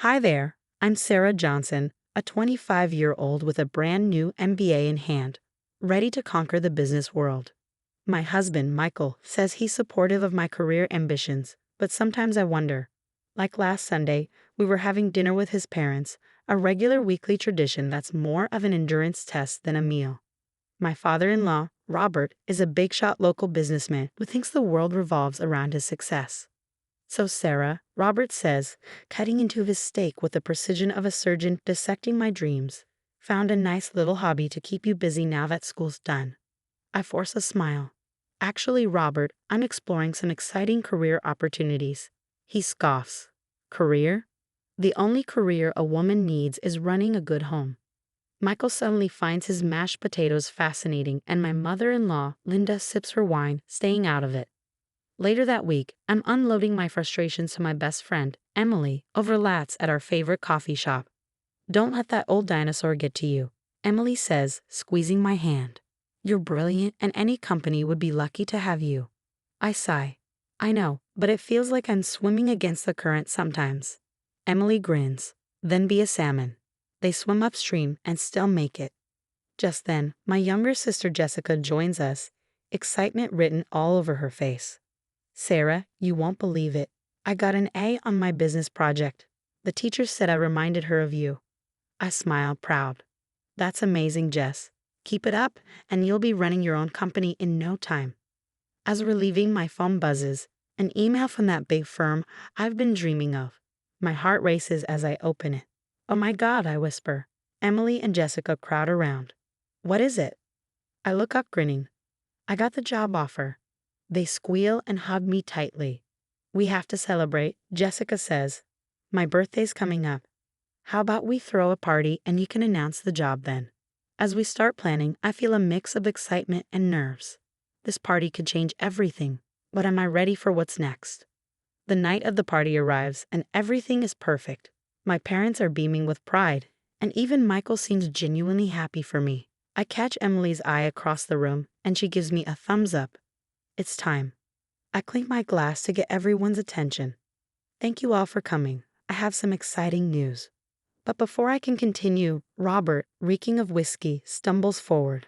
Hi there, I'm Sarah Johnson, a 25-year-old with a brand new MBA in hand, ready to conquer the business world. My husband, Michael, says he's supportive of my career ambitions, but sometimes I wonder. Like last Sunday, we were having dinner with his parents, a regular weekly tradition that's more of an endurance test than a meal. My father-in-law, Robert, is a big-shot local businessman who thinks the world revolves around his success. So Sarah, Robert says, cutting into his steak with the precision of a surgeon dissecting my dreams, found a nice little hobby to keep you busy now that school's done. I force a smile. Actually, Robert, I'm exploring some exciting career opportunities. He scoffs. Career? The only career a woman needs is running a good home. Michael suddenly finds his mashed potatoes fascinating, and my mother-in-law, Linda, sips her wine, staying out of it. Later that week, I'm unloading my frustrations to my best friend, Emily, over lattes at our favorite coffee shop. Don't let that old dinosaur get to you, Emily says, squeezing my hand. You're brilliant, and any company would be lucky to have you. I sigh. I know, but it feels like I'm swimming against the current sometimes. Emily grins. Then be a salmon. They swim upstream and still make it. Just then, my younger sister Jessica joins us, excitement written all over her face. Sarah, you won't believe it. I got an A on my business project. The teacher said I reminded her of you. I smiled, proud. That's amazing, Jess. Keep it up, and you'll be running your own company in no time. As we're leaving, my phone buzzes, an email from that big firm I've been dreaming of. My heart races as I open it. Oh my God, I whisper. Emily and Jessica crowd around. What is it? I look up, grinning. I got the job offer. They squeal and hug me tightly. We have to celebrate, Jessica says. My birthday's coming up. How about we throw a party and you can announce the job then? As we start planning, I feel a mix of excitement and nerves. This party could change everything, but am I ready for what's next? The night of the party arrives and everything is perfect. My parents are beaming with pride, and even Michael seems genuinely happy for me. I catch Emily's eye across the room, and she gives me a thumbs up. It's time. I clink my glass to get everyone's attention. Thank you all for coming. I have some exciting news. But before I can continue, Robert, reeking of whiskey, stumbles forward.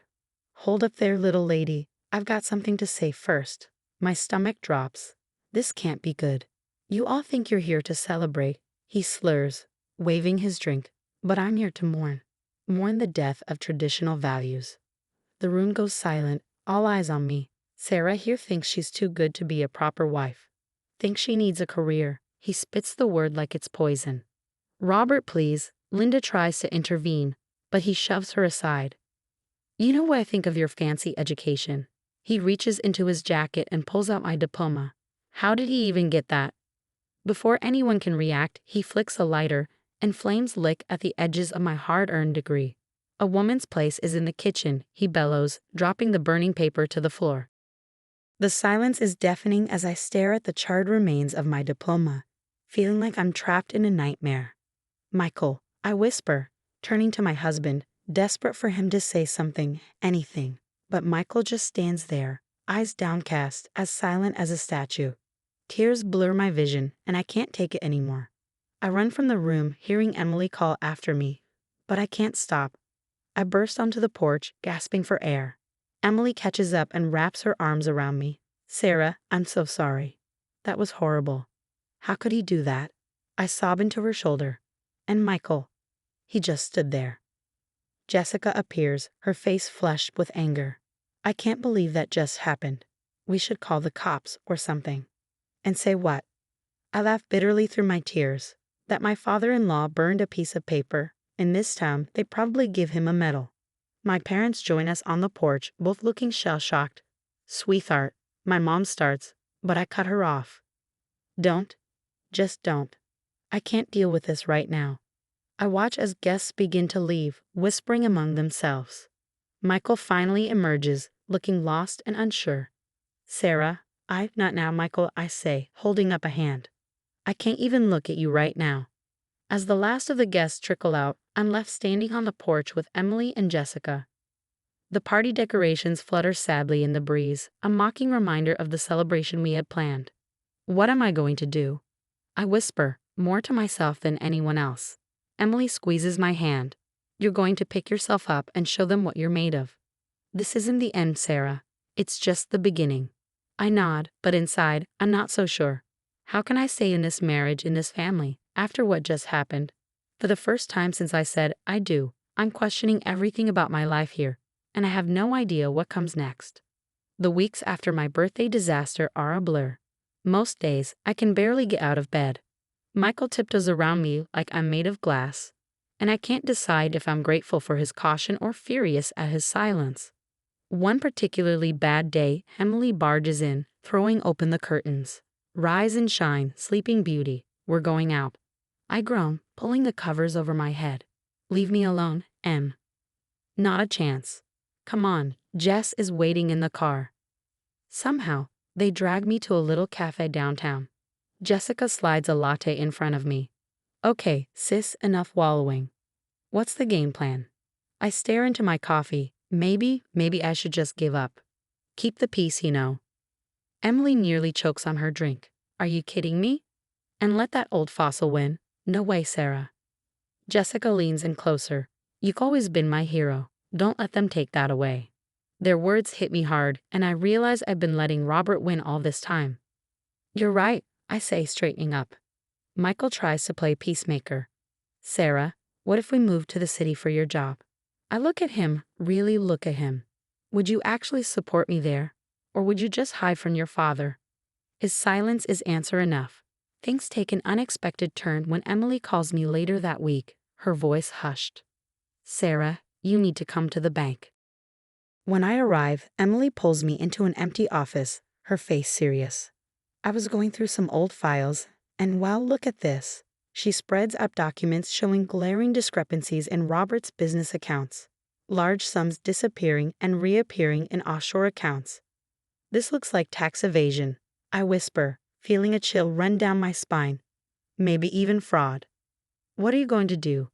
Hold up there, little lady. I've got something to say first. My stomach drops. This can't be good. You all think you're here to celebrate. He slurs, waving his drink. But I'm here to mourn. Mourn the death of traditional values. The room goes silent, all eyes on me. Sarah here thinks she's too good to be a proper wife. Thinks she needs a career. He spits the word like it's poison. Robert, please. Linda tries to intervene, but he shoves her aside. You know what I think of your fancy education. He reaches into his jacket and pulls out my diploma. How did he even get that? Before anyone can react, he flicks a lighter, and flames lick at the edges of my hard-earned degree. A woman's place is in the kitchen, he bellows, dropping the burning paper to the floor. The silence is deafening as I stare at the charred remains of my diploma, feeling like I'm trapped in a nightmare. Michael, I whisper, turning to my husband, desperate for him to say something, anything. But Michael just stands there, eyes downcast, as silent as a statue. Tears blur my vision, and I can't take it anymore. I run from the room, hearing Emily call after me, but I can't stop. I burst onto the porch, gasping for air. Emily catches up and wraps her arms around me. Sarah, I'm so sorry. That was horrible. How could he do that? I sob into her shoulder. And Michael. He just stood there. Jessica appears, her face flushed with anger. I can't believe that just happened. We should call the cops or something. And say what? I laugh bitterly through my tears. That my father-in-law burned a piece of paper. In this town, they'd probably give him a medal. My parents join us on the porch, both looking shell-shocked. Sweetheart, my mom starts, but I cut her off. Don't. Just don't. I can't deal with this right now. I watch as guests begin to leave, whispering among themselves. Michael finally emerges, looking lost and unsure. Sarah, not now, Michael, I say, holding up a hand. I can't even look at you right now. As the last of the guests trickle out, I'm left standing on the porch with Emily and Jessica. The party decorations flutter sadly in the breeze, a mocking reminder of the celebration we had planned. What am I going to do? I whisper, more to myself than anyone else. Emily squeezes my hand. You're going to pick yourself up and show them what you're made of. This isn't the end, Sarah. It's just the beginning. I nod, but inside, I'm not so sure. How can I stay in this marriage, in this family, after what just happened? For the first time since I said I do, I'm questioning everything about my life here, and I have no idea what comes next. The weeks after my birthday disaster are a blur. Most days, I can barely get out of bed. Michael tiptoes around me like I'm made of glass, and I can't decide if I'm grateful for his caution or furious at his silence. One particularly bad day, Emily barges in, throwing open the curtains. Rise and shine, sleeping beauty, we're going out. I groan, pulling the covers over my head. Leave me alone, Em. Not a chance. Come on, Jess is waiting in the car. Somehow, they drag me to a little cafe downtown. Jessica slides a latte in front of me. Okay, sis, enough wallowing. What's the game plan? I stare into my coffee. Maybe I should just give up. Keep the peace, you know. Emily nearly chokes on her drink. Are you kidding me? And let that old fossil win? No way, Sarah. Jessica leans in closer. You've always been my hero. Don't let them take that away. Their words hit me hard, and I realize I've been letting Robert win all this time. You're right, I say, straightening up. Michael tries to play peacemaker. Sarah, what if we moved to the city for your job? I look at him, really look at him. Would you actually support me there? Or would you just hide from your father? His silence is answer enough. Things take an unexpected turn when Emily calls me later that week, her voice hushed. Sarah, you need to come to the bank. When I arrive, Emily pulls me into an empty office, her face serious. I was going through some old files, and well, look at this. She spreads up documents showing glaring discrepancies in Robert's business accounts. Large sums disappearing and reappearing in offshore accounts. This looks like tax evasion, I whisper, feeling a chill run down my spine. Maybe even fraud. What are you going to do?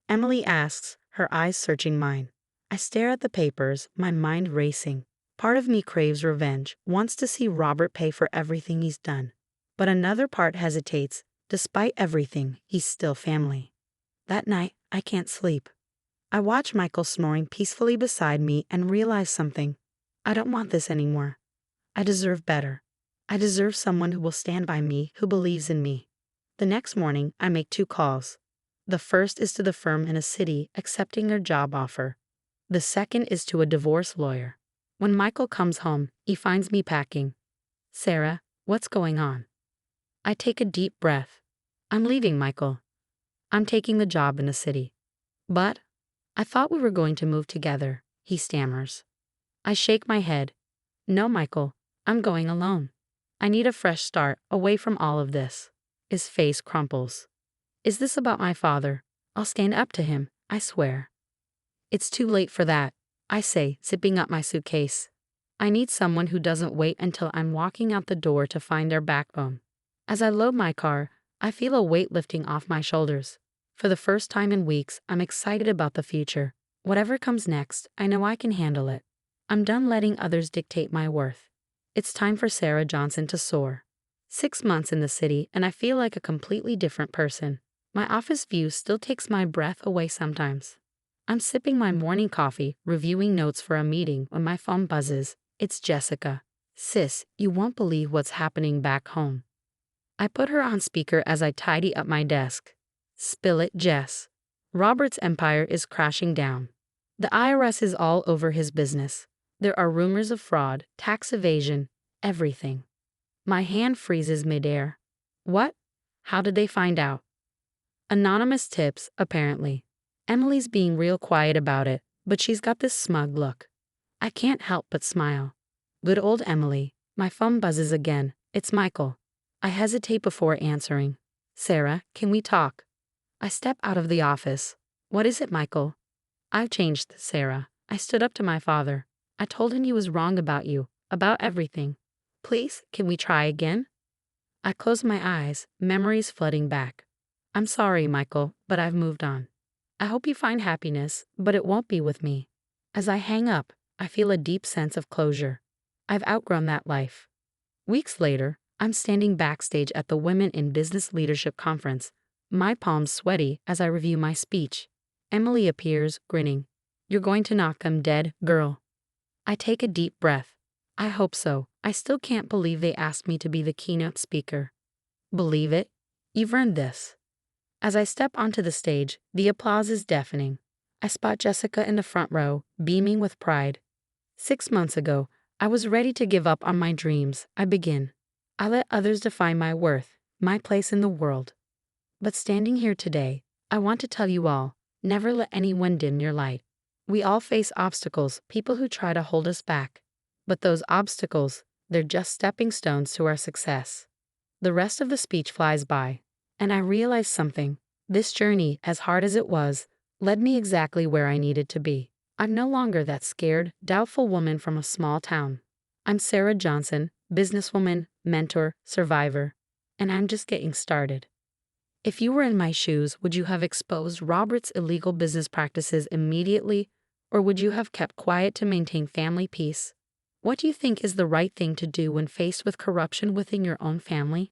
Emily asks, her eyes searching mine. I stare at the papers, my mind racing. Part of me craves revenge, wants to see Robert pay for everything he's done. But another part hesitates. Despite everything, he's still family. That night, I can't sleep. I watch Michael snoring peacefully beside me and realize something. I don't want this anymore. I deserve better. I deserve someone who will stand by me, who believes in me. The next morning, I make 2 calls. The first is to the firm in a city accepting their job offer. The second is to a divorce lawyer. When Michael comes home, he finds me packing. Sarah, what's going on? I take a deep breath. I'm leaving, Michael. I'm taking the job in the city. But I thought we were going to move together, he stammers. I shake my head. No, Michael, I'm going alone. I need a fresh start, away from all of this. His face crumples. Is this about my father? I'll stand up to him, I swear. It's too late for that, I say, zipping up my suitcase. I need someone who doesn't wait until I'm walking out the door to find their backbone. As I load my car, I feel a weight lifting off my shoulders. For the first time in weeks, I'm excited about the future. Whatever comes next, I know I can handle it. I'm done letting others dictate my worth. It's time for Sarah Johnson to soar. 6 months in the city, and I feel like a completely different person. My office view still takes my breath away sometimes. I'm sipping my morning coffee, reviewing notes for a meeting when my phone buzzes. It's Jessica. Sis, you won't believe what's happening back home. I put her on speaker as I tidy up my desk. Spill it, Jess. Robert's empire is crashing down. The IRS is all over his business. There are rumors of fraud, tax evasion, everything. My hand freezes midair. What? How did they find out? Anonymous tips, apparently. Emily's being real quiet about it, but she's got this smug look. I can't help but smile. Good old Emily. My phone buzzes again. It's Michael. I hesitate before answering. Sarah, can we talk? I step out of the office. What is it, Michael? I've changed, Sarah. I stood up to my father. I told him he was wrong about you, about everything. Please, can we try again? I close my eyes, memories flooding back. I'm sorry, Michael, but I've moved on. I hope you find happiness, but it won't be with me. As I hang up, I feel a deep sense of closure. I've outgrown that life. Weeks later, I'm standing backstage at the Women in Business Leadership Conference, my palms sweaty as I review my speech. Emily appears, grinning. "You're going to knock them dead, girl." I take a deep breath. I hope so. I still can't believe they asked me to be the keynote speaker. Believe it? You've earned this. As I step onto the stage, the applause is deafening. I spot Jessica in the front row, beaming with pride. 6 months ago, I was ready to give up on my dreams. I begin. I let others define my worth, my place in the world. But standing here today, I want to tell you all, never let anyone dim your light. We all face obstacles, people who try to hold us back. But those obstacles, they're just stepping stones to our success. The rest of the speech flies by, and I realize something. This journey, as hard as it was, led me exactly where I needed to be. I'm no longer that scared, doubtful woman from a small town. I'm Sarah Johnson, businesswoman, mentor, survivor, and I'm just getting started. If you were in my shoes, would you have exposed Robert's illegal business practices immediately, or would you have kept quiet to maintain family peace? What do you think is the right thing to do when faced with corruption within your own family?